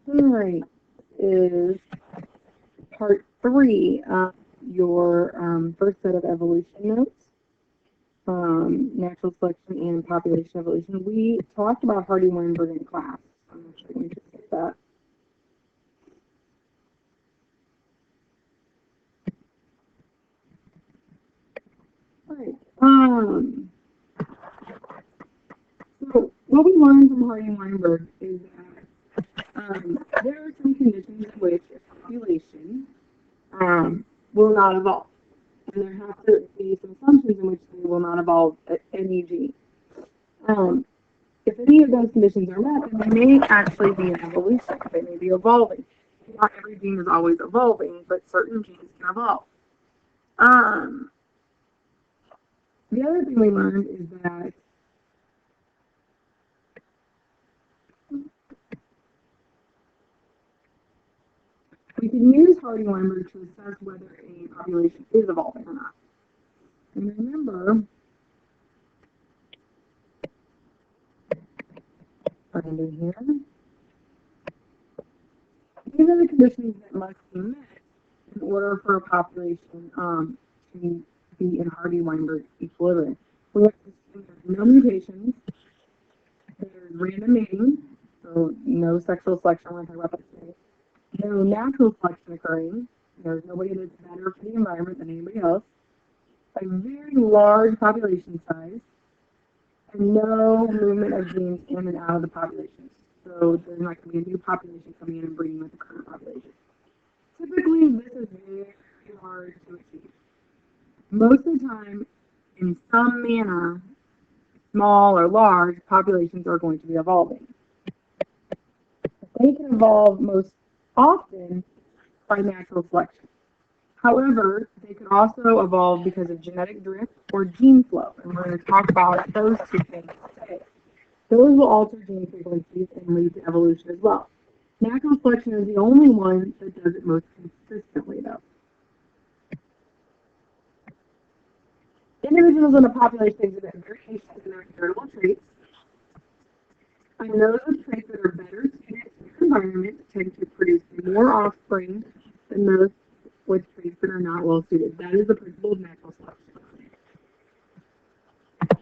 All right, is part three, your first set of evolution notes, natural selection and population evolution. We talked about Hardy-Weinberg in class. I'm actually going to skip that. All right. So what we learned from Hardy-Weinberg is that there are some conditions in which a population will not evolve. And there have to be some assumptions in which they will not evolve at any gene. Um, if any of those conditions are met, then they may actually be an evolution. They may be evolving. Not every gene is always evolving, but certain genes can evolve. Um, the other thing we learned is that we can use Hardy-Weinberg to assess whether a population is evolving or not. And remember, finding here, these are the conditions that must be met in order for a population to be in Hardy-Weinberg equilibrium. We have to see there's no mutations, there's random mating, so no sexual selection, we're going to talk about that today. No natural selection occurring, there's nobody that's better for the environment than anybody else. A very large population size, and no movement of genes in and out of the population. So there's not going to be a new population coming in and breeding with the current population. Typically, this is very hard to achieve. Most of the time, in some manner, small or large, populations are going to be evolving. They can evolve most often by natural selection. However, they can also evolve because of genetic drift or gene flow, and we're going to talk about those two things today. Those will alter gene frequencies and lead to evolution as well. Natural selection is the only one that does it most consistently, though. Individuals in a population exhibit variations in their heritable traits, and those with traits that are better suited to their environment tend to produce more offspring than those with traits that are not well suited. That is the principle of natural selection.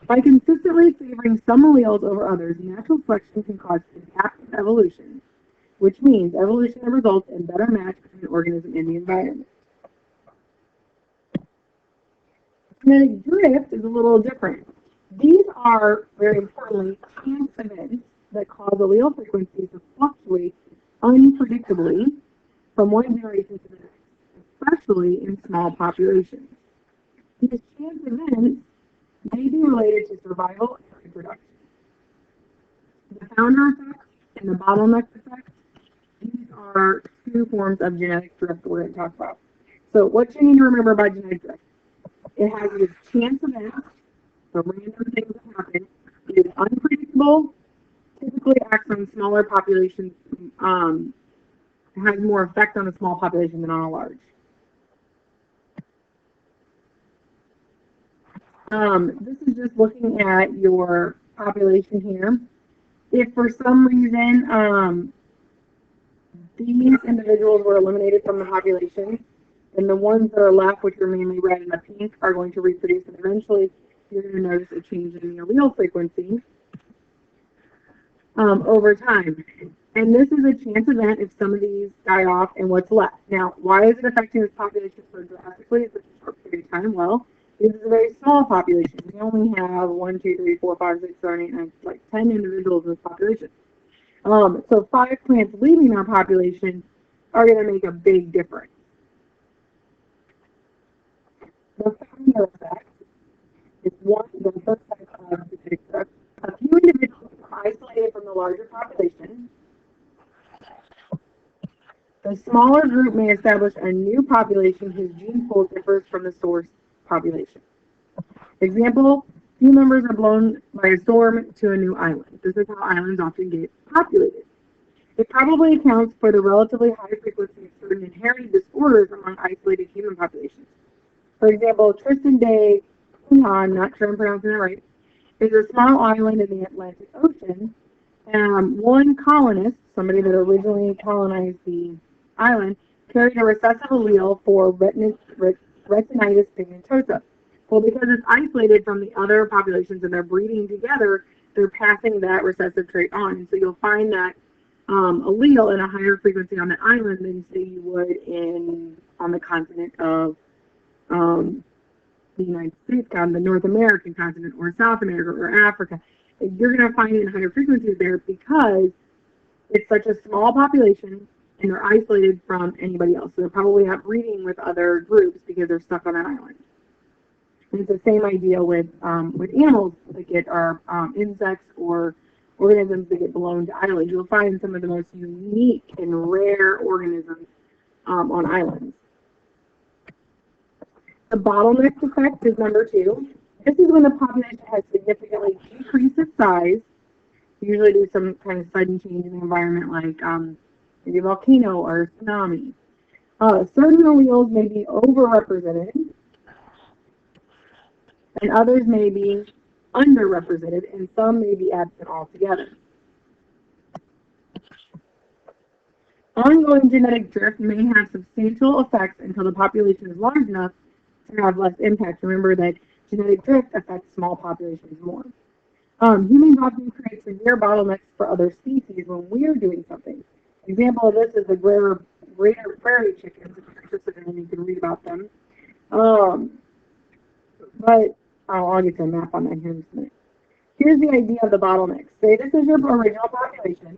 By consistently favoring some alleles over others, natural selection can cause adaptive evolution, which means evolution that results in better match between an organism and the environment. Genetic drift is a little different. These are, very importantly, chance events that cause allele frequencies to fluctuate unpredictably from one generation to the next, especially in small populations. These chance events may be related to survival and reproduction. The founder effect and the bottleneck effect, these are two forms of genetic drift we're going to talk about. So what you need to remember about genetic drift, it has these chance events, so random things that happen. It is unpredictable, typically acts on smaller populations, has more effect on a small population than on a large. This is just looking at your population here. If for some reason these individuals were eliminated from the population, then the ones that are left, which are mainly red and the pink, are going to reproduce, and eventually you're going to notice a change in the allele frequency over time. And this is a chance event if some of these die off and what's left. Now, why is it affecting this population so drastically in such a short period of time? Well, this is a very small population. We only have 1, 2, 3, 4, 5, 6, 7, 8, 9, like 10 individuals in this population. So 5 plants leaving our population are going to make a big difference. The founder effect is one of the first type of genetic drift. A few individuals are isolated from the larger population. The smaller group may establish a new population whose gene pool differs from the source population. Example, few members are blown by a storm to a new island. This is how islands often get populated. It probably accounts for the relatively high frequency of certain inherited disorders among isolated human populations. For example, Tristan da Cunha, not sure I'm pronouncing that right, is a small island in the Atlantic Ocean. One colonist somebody that originally colonized the island, carried a recessive allele for retinitis pigmentosa. Well, because it's isolated from the other populations and they're breeding together, they're passing that recessive trait on. And so you'll find that allele in a higher frequency on the island than, say, you would on the continent of the United States, the North American continent, or South America, or Africa. And you're going to find it in higher frequencies there because it's such a small population and they're isolated from anybody else. So they're probably not breeding with other groups because they're stuck on that island. And it's the same idea with animals that get insects or organisms that get blown to islands. You'll find some of the most unique and rare organisms on islands. The bottleneck effect is number 2. This is when the population has significantly decreased its size, usually due to some kind of sudden change in the environment, like maybe a volcano or a tsunami. Certain alleles may be overrepresented, and others may be underrepresented, and some may be absent altogether. Ongoing genetic drift may have substantial effects until the population is large enough to have less impact. Remember that genetic drift affects small populations more. Humans often create severe bottlenecks for other species when we're doing something. An example of this is the greater prairie chickens. If you're interested in them, you can read about them. But I'll get to a map on that here in just a minute. Here's the idea of the bottlenecks. Say this is your original population.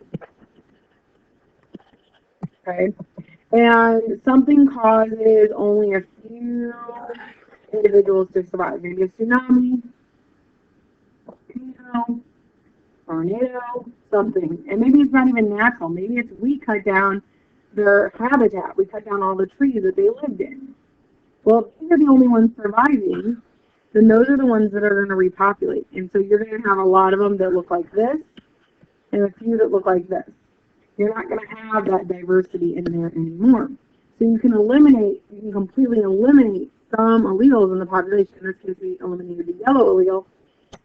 Okay. And something causes only a few individuals to survive. Maybe a tsunami, tornado, something. And maybe it's not even natural. Maybe it's we cut down their habitat. We cut down all the trees that they lived in. Well, if these are the only ones surviving, then those are the ones that are going to repopulate. And so you're going to have a lot of them that look like this and a few that look like this. You're not going to have that diversity in there anymore. So you can completely eliminate some alleles in the population. In this case, we eliminated the yellow allele.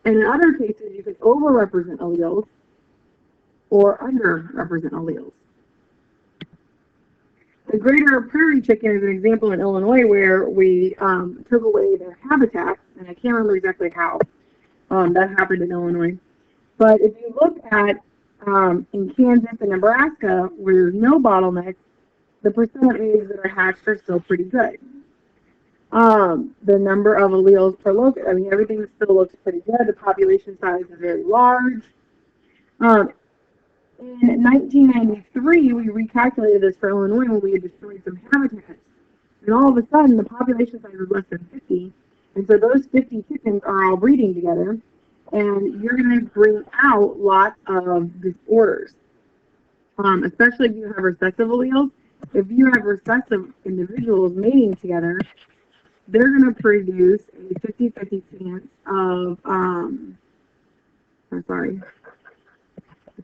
And in other cases, you can overrepresent alleles or underrepresent alleles. The greater prairie chicken is an example in Illinois where we took away their habitat, and I can't remember exactly how that happened in Illinois. But if you look at in Kansas and Nebraska, where there's no bottlenecks, the percent of eggs that are hatched are still pretty good. The number of alleles per locus, everything still looks pretty good. The population size is very large. In 1993, we recalculated this for Illinois when we had destroyed some habitats. And all of a sudden, the population size was less than 50. And so those 50 chickens are all breeding together. And you're going to bring out lots of disorders, especially if you have recessive alleles. If you have recessive individuals mating together, they're going to produce a 50-50 chance of,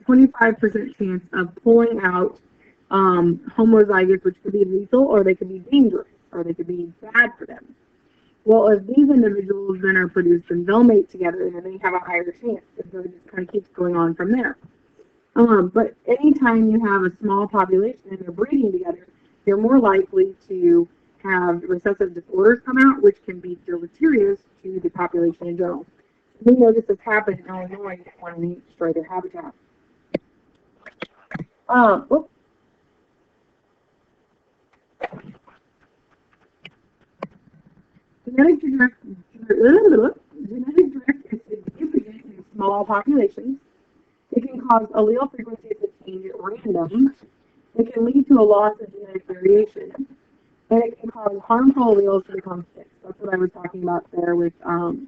25% chance of pulling out homozygotes, which could be lethal, or they could be dangerous, or they could be bad for them. Well, if these individuals then are produced, then they'll mate together, and then they have a higher chance. And so it just kind of keeps going on from there. But anytime you have a small population and they're breeding together, you're more likely to have recessive disorders come out, which can be deleterious to the population in general. We know this has happened in Illinois when we destroy their habitat. Genetic drift is significant in small populations. It can cause allele frequencies to change at random. It can lead to a loss of genetic variation. And it can cause harmful alleles to become fixed. That's what I was talking about there with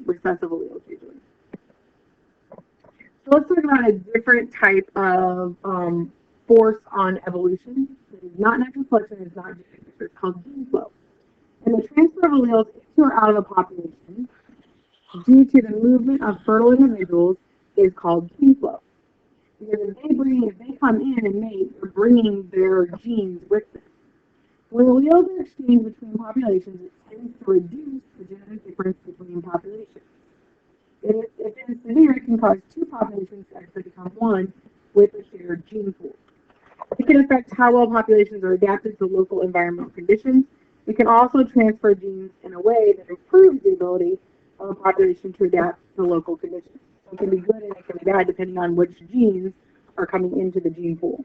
recessive alleles usually. So let's talk about a different type of force on evolution. It is not natural selection, it's not genetic, it's called gene flow. And the transfer of alleles into or out of a population due to the movement of fertile individuals is called gene flow. Because if they come in and mate, they're bringing their genes with them. When alleles are exchanged between populations, it tends to reduce the genetic difference between populations. If it is severe, it can cause two populations to actually become one with a shared gene pool. It can affect how well populations are adapted to local environmental conditions. It can also transfer genes in a way that improves the ability of a population to adapt to local conditions. So it can be good and it can be bad depending on which genes are coming into the gene pool.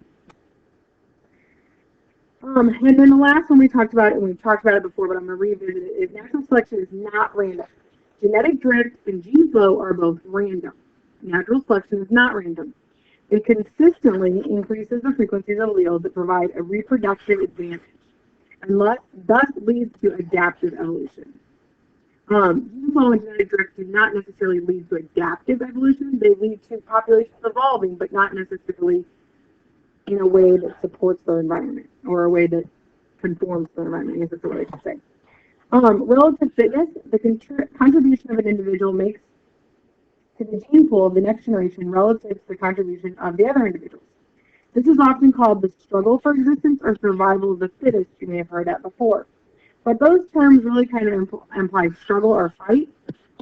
And then the last one we talked about, and we've talked about it before, but I'm going to revisit it, is natural selection is not random. Genetic drift and gene flow are both random. Natural selection is not random. It consistently increases the frequencies of alleles that provide a reproductive advantage, and thus leads to adaptive evolution. Gene flow and genetic drift do not necessarily lead to adaptive evolution. They lead to populations evolving, but not necessarily in a way that supports their environment or a way that conforms to their environment, I guess that's what I should say. Relative fitness, the contribution of an individual makes to the gene pool of the next generation relative to the contribution of the other individuals. This is often called the struggle for existence or survival of the fittest. You may have heard that before. But those terms really kind of imply struggle or fight,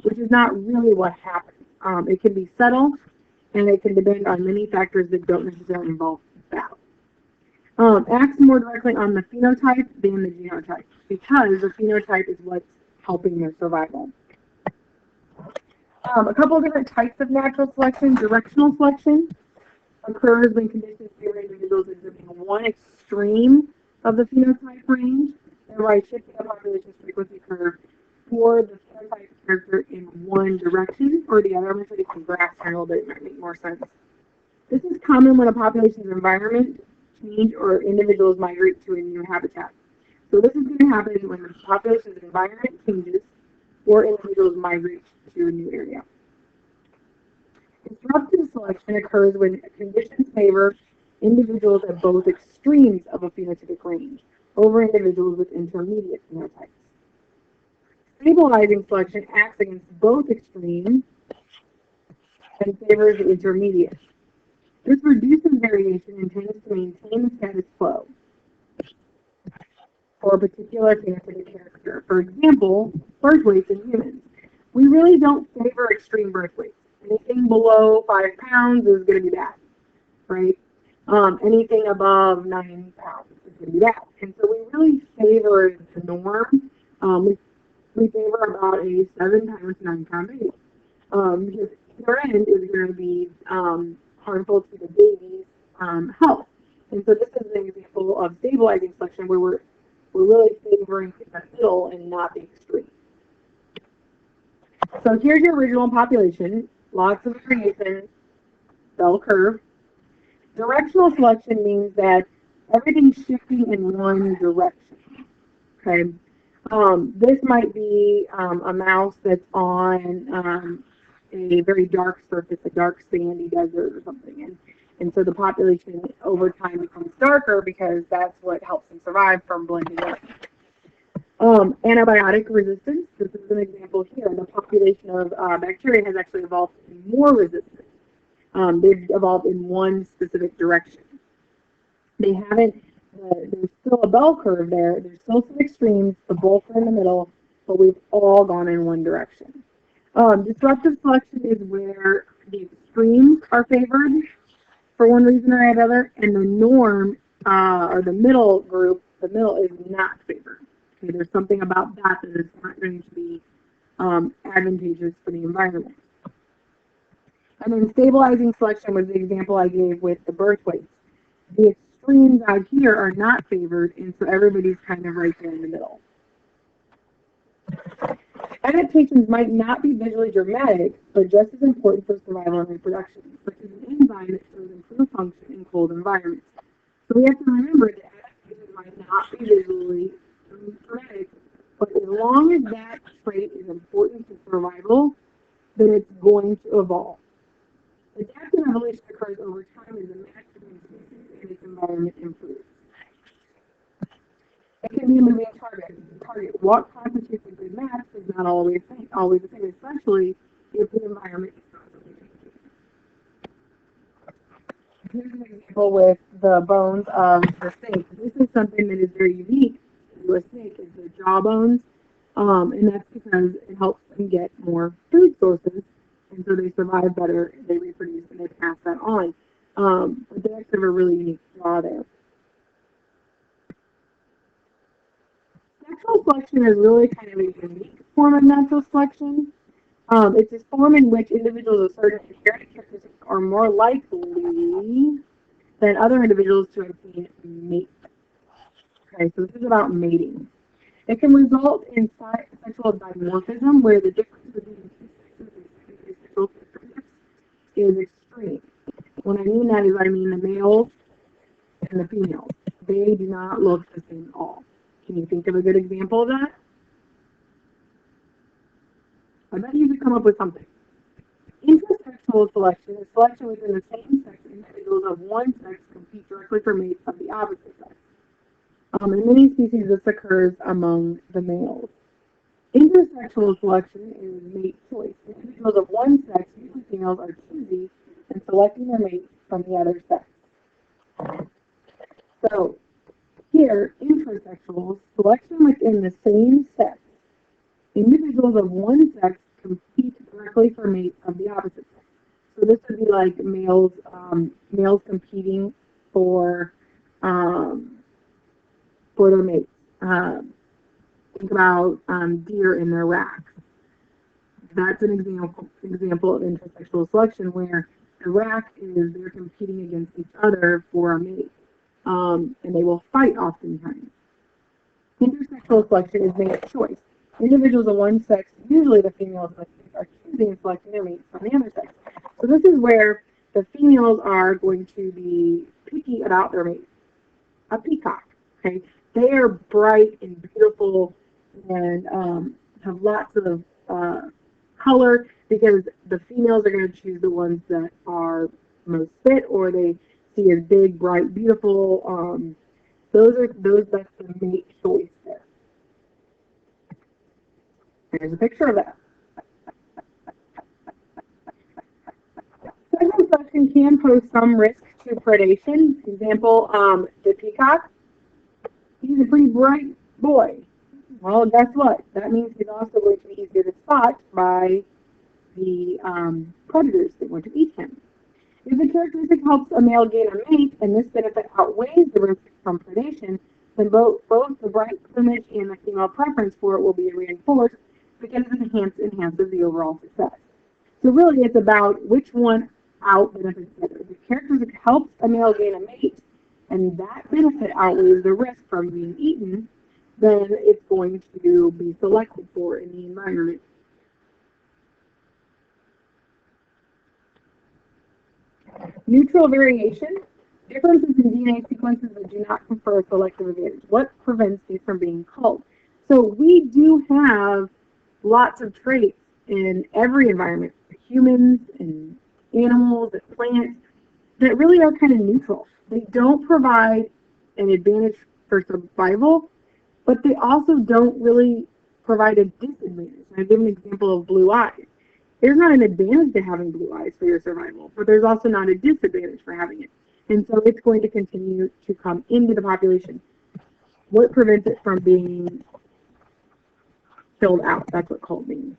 which is not really what happens. It can be subtle, and it can depend on many factors that don't necessarily involve battle. Acts more directly on the phenotype than the genotype, because the phenotype is what's helping their survival. A couple of different types of natural selection. Directional selection occurs when conditions favor individuals exhibiting one extreme of the phenotype range, thereby shifting a population's frequency curve for the phenotype character in one direction or the other. I'm going to show you some graphs here in a little bit, it might make more sense. This is common when a population's environment change or individuals migrate to a new habitat. So this is going to happen when the population's environment changes or individuals migrate to a new area. Disruptive selection occurs when conditions favor individuals at both extremes of a phenotypic range over individuals with intermediate phenotypes. Stabilizing selection acts against both extremes and favors the intermediate. This reduces variation and tends to maintain the status quo for a particular phenotypic character. For example, birth weights in humans. We really don't favor extreme birth weights. Anything below 5 pounds is going to be bad, right? Anything above 9 pounds is going to be bad. And so we really favor the norm. We favor about a 7 times 9 pound baby. Because either end is going to be harmful to the baby's health. And so this is an example of stabilizing selection where we're really favoring the middle and not the extreme. So here's your original population, lots of variation, bell curve. Directional selection means that everything's shifting in one direction. Okay, this might be a mouse that's on a very dark surface, a dark sandy desert or something, and so the population over time becomes darker because that's what helps them survive from blending in. Antibiotic resistance, this is an example here. The population of bacteria has actually evolved to be more resistant. They've evolved in one specific direction. They haven't, there's still a bell curve there. There's still some extremes, the both are in the middle, but we've all gone in one direction. Disruptive selection is where the extremes are favored for one reason or another, and the norm, or the middle group, the middle is not favored. Okay, there's something about that that is not going to be advantageous for the environment. And then stabilizing selection was the example I gave with the birth weights. The extremes out here are not favored, and so everybody's kind of right there in the middle. Adaptations might not be visually dramatic, but just as important for survival and reproduction, such as an enzyme that shows improved function in cold environments. So we have to remember that adaptations might not be visually dramatic, but as long as that trait is important to survival, then it's going to evolve. Adaptive evolution occurs over time as the match between species and its environment improves. It can be a moving target. What constitutes a good match is not always the same, especially if the environment is constantly changing. Here's an example with the bones of the snake. This is something that is very unique to a snake, is the jaw bones, and that's because it helps them get more food sources, and so they survive better, they reproduce, and they pass that on. But they actually have a really unique flaw there. Sexual selection is really kind of a unique form of natural selection. It's this form in which individuals with certain inherent characteristics are more likely than other individuals to obtain mate. Okay, so this is about mating. It can result in sexual dimorphism, where the difference between two sexes and sexual characteristics is extreme. When I mean that is, I mean the males and the females. They do not look the same at all. Can you think of a good example of that? I bet you could come up with something. Intersexual selection is selection within the same sex. Individuals of one sex compete directly for mates of the opposite sex. In many species, this occurs among the males. Intersexual selection is mate choice. Individuals of one sex, usually females, are choosy in selecting their mate from the other sex. So, here, intersexual selection within the same sex. Individuals of one sex compete directly for mates of the opposite sex. So this would be like males competing for their mates. Think about deer in their racks. That's an example of intersexual selection where the rack they're competing against each other for a mate, and they will fight oftentimes. Intersexual selection is mate choice. Individuals of one sex, usually the females, are choosing and selecting their mates from the other sex. So this is where the females are going to be picky about their mates. A peacock, okay? They are bright and beautiful and have lots of color because the females are going to choose the ones that are most fit or they see as big, bright, beautiful. That's the mate choice there. Here's a picture of that. Sexual selection can pose some risk to predation. For example, the peacock. He's a pretty bright boy. Well, guess what? That means he's also going to be easier to spot by the predators that want to eat him. If the characteristic helps a male gain a mate, and this benefit outweighs the risk from predation, then both the bright plumage and the female preference for it will be reinforced because it enhances the overall success. So really, it's about which one out benefits better. If the characteristic helps a male gain a mate, and that benefit outweighs the risk from being eaten, then it's going to be selected for in the environment. Neutral variation, differences in DNA sequences that do not confer a selective advantage. What prevents these from being culled? So we do have lots of traits in every environment, humans and animals and plants, that really are kind of neutral. They don't provide an advantage for survival, but they also don't really provide a disadvantage. I'll give an example of blue eyes. There's not an advantage to having blue eyes for your survival, but there's also not a disadvantage for having it. And so it's going to continue to come into the population. What prevents it from being filled out? That's what culled means.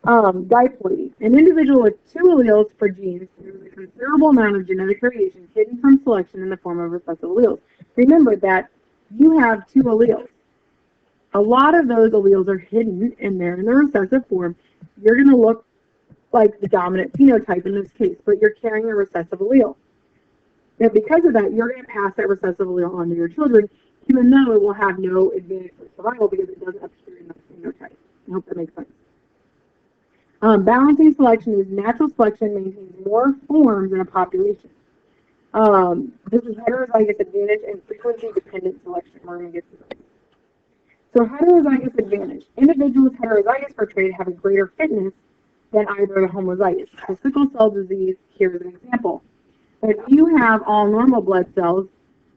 Diploidy. An individual with two alleles for genes, there is a considerable amount of genetic variation hidden from selection in the form of recessive alleles. Remember that you have two alleles. A lot of those alleles are hidden and they're in the recessive form. You're going to look like the dominant phenotype in this case, but you're carrying a recessive allele. And because of that, you're going to pass that recessive allele on to your children, even though it will have no advantage for survival because it doesn't appear in the phenotype. I hope that makes sense. Balancing selection is natural selection maintains more forms in a population. This is heterozygous advantage and frequency-dependent selection. We're going to get to this. So heterozygous advantage. Individuals heterozygous for trait have a greater fitness than either the homozygous. So sickle cell disease, here's an example. If you have all normal blood cells,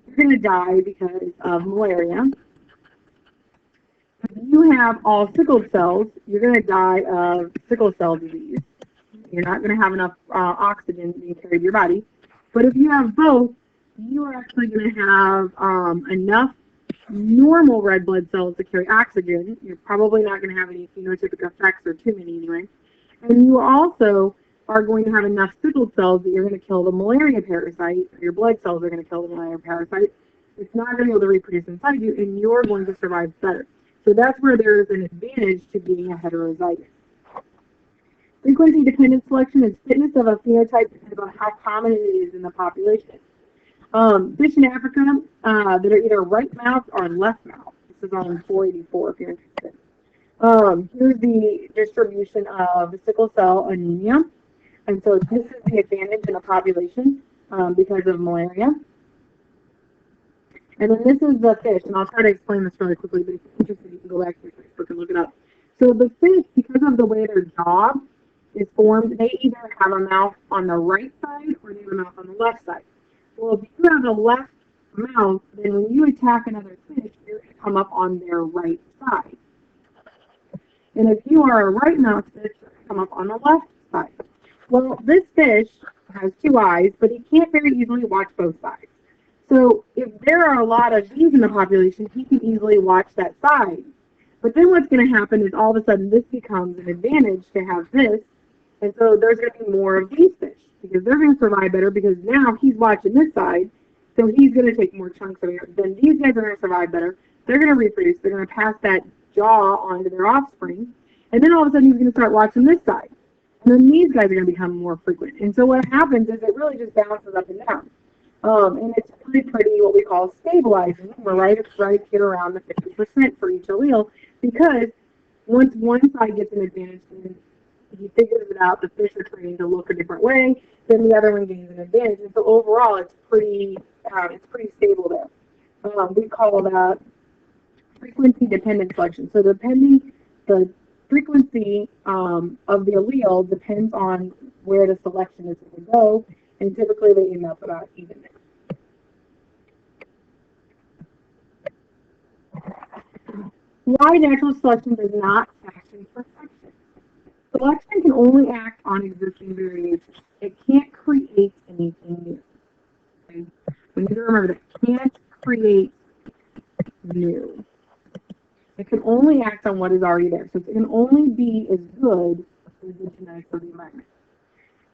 you're going to die because of malaria. If you have all sickled cells, you're going to die of sickle cell disease. You're not going to have enough oxygen being carried to your body. But if you have both, you are actually going to have enough normal red blood cells to carry oxygen. You're probably not going to have any phenotypic effects, or too many anyway. And you also are going to have enough sickle cells that you're going to kill the malaria parasite, or your blood cells are going to kill the malaria parasite. It's not going to be able to reproduce inside you, and you're going to survive better. So that's where there's an advantage to being a heterozygous. Frequency-dependent selection is fitness of a phenotype depends on how common it is in the population. Fish in Africa that are either right-mouthed or left-mouthed. This is on 484 if you're interested. Here's the distribution of sickle cell anemia. And so this is the advantage in the population because of malaria. And then this is the fish, and I'll try to explain this really quickly, but if you're interested, you can go back to your textbook and look it up. So the fish, because of the way their jaw is formed, they either have a mouth on the right side or they have a mouth on the left side. Well, if you have a left mouth, then when you attack another fish, you're going to come up on their right side. And if you are a right mouth fish, you're going to come up on the left side. Well, this fish has two eyes, but he can't very easily watch both sides. So if there are a lot of bees in the population, he can easily watch that side. But then what's going to happen is all of a sudden this becomes an advantage to have this, and so there's going to be more of these fish because they're going to survive better because now he's watching this side, so he's going to take more chunks of air. Then these guys are going to survive better. They're going to reproduce. They're going to pass that jaw on to their offspring, and then all of a sudden he's going to start watching this side. And then these guys are going to become more frequent. And so what happens is it really just bounces up and down. And it's pretty what we call stabilizing. We're right here around the 50% for each allele because once one side gets an advantage, then he figures it out, the fish are trained to look a different way, then the other one gains an advantage. And so overall, it's pretty stable there. We call that frequency-dependent selection. So depending the frequency of the allele depends on where the selection is going to go, and typically they end up about even there. Why natural selection does not action perfection? Selection can only act on existing variations. It can't create anything new. Okay? We need to remember that it can't create new. It can only act on what is already there. So it can only be as good as the genetics of the environment.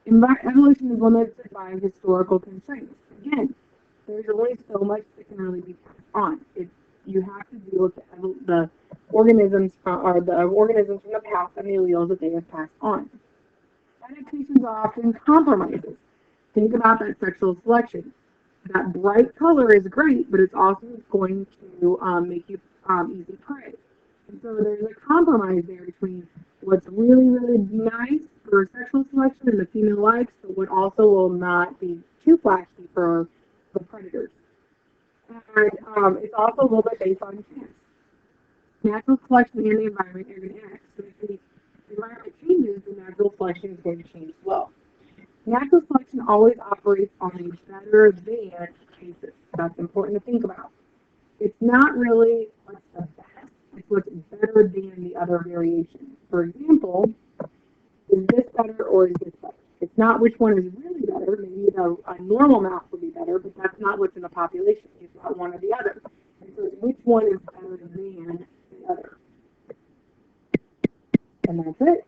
Evolution is limited by historical constraints. Again, there's only so much that can really be passed on. You have to deal with the organisms from the past and the alleles that they have passed on. Adaptations are often compromises. Think about that sexual selection. That bright color is great, but it's also going to make you easy prey. And so there's a compromise there between what's really, really nice for sexual selection and the female likes, but what also will not be too flashy for the predators. And it's also a little bit based on chance. Natural selection and the environment are going to act. So if the environment changes, the natural selection is going to change as well. Natural selection always operates on a better than basis. That's important to think about. It's not really what's the best, it's what's better than the other variation. For example, is this better or is this better? It's not which one is really better. Maybe a normal mouse would be better, but that's not what's in the population. It's not one or the other. And so which one is better than the other? And that's it.